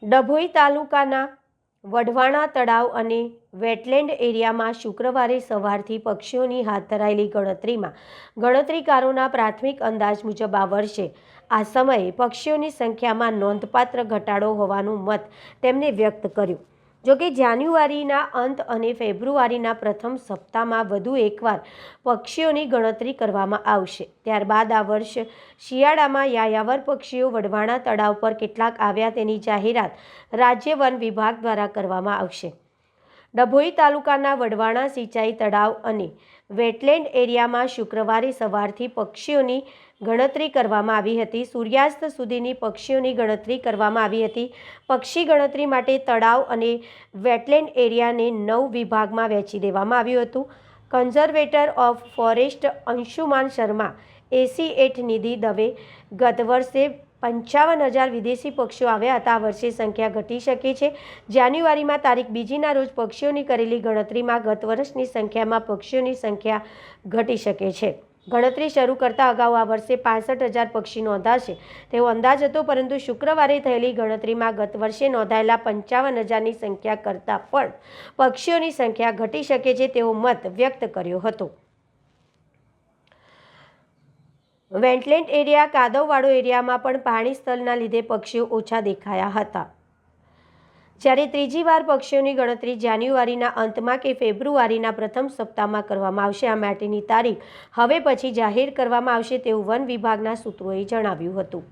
ડભોઈ તાલુકાના વઢવાણા તળાવ અને વેટલેન્ડ એરિયામાં શુક્રવારે સવારથી પક્ષીઓની હાથ ધરાયેલી ગણતરીકારોના પ્રાથમિક અંદાજ મુજબ આ વર્ષે આ સમયે પક્ષીઓની સંખ્યામાં નોંધપાત્ર ઘટાડો હોવાનું મત તેમણે વ્યક્ત કર્યું। જોકે જાન્યુઆરીના અંત અને ફેબ્રુઆરીના પ્રથમ સપ્તાહમાં વધુ એકવાર પક્ષીઓની ગણતરી કરવામાં આવશે। ત્યારબાદ આ વર્ષ શિયાળામાં યાયાવર પક્ષીઓ વઢવાણા તળાવ પર કેટલાક આવ્યા તેની જાહેરાત રાજ્ય વન વિભાગ દ્વારા કરવામાં આવશે। ડભોઈ તાલુકાના વઢવાણા સિંચાઈ તળાવ અને વેટલેન્ડ એરિયામાં શુક્રવારે સવારથી પક્ષીઓની ગણતરી કરવામાં આવી હતી। સૂર્યાસ્ત સુધીની પક્ષીઓની ગણતરી કરવામાં આવી હતી। પક્ષી ગણતરી માટે તળાવ અને વેટલેન્ડ એરિયાને 9 વિભાગમાં વહેંચી દેવામાં આવ્યું હતું। Conservator of forest Anshuman Sharma, એસી8 નિધિ દવે ગત વર્ષે 55,000 વિદેશી પક્ષીઓ આવ્યા હતા। આ વર્ષે સંખ્યા ઘટી શકે છે। જાન્યુઆરીમાં તારીખ 2ના રોજ પક્ષીઓની કરેલી ગણતરીમાં ગત વર્ષની સંખ્યામાં પક્ષીઓની સંખ્યા ઘટી શકે છે। ગણતરી શરૂ કરતા અગાઉ આ વર્ષે 65,000 પક્ષી નોંધાશે તેવો અંદાજ હતો, પરંતુ શુક્રવારે થયેલી ગણતરીમાં ગત વર્ષે નોંધાયેલા 55,000ની સંખ્યા કરતાં પણ પક્ષીઓની સંખ્યા ઘટી શકે છે તેવો મત વ્યક્ત કર્યો હતો। વેટલેન્ડ એરિયા કાદવવાળો એરિયામાં પણ પાણી સ્તરના લીધે પક્ષીઓ ઓછા દેખાયા હતા। જ્યારે ત્રીજી વાર પક્ષીઓની ગણતરી જાન્યુઆરીના અંતમાં કે ફેબ્રુઆરીના પ્રથમ સપ્તાહમાં કરવામાં આવશે। આ માટેની તારીખ હવે પછી જાહેર કરવામાં આવશે તેવું વન વિભાગના સૂત્રોએ જણાવ્યું હતું।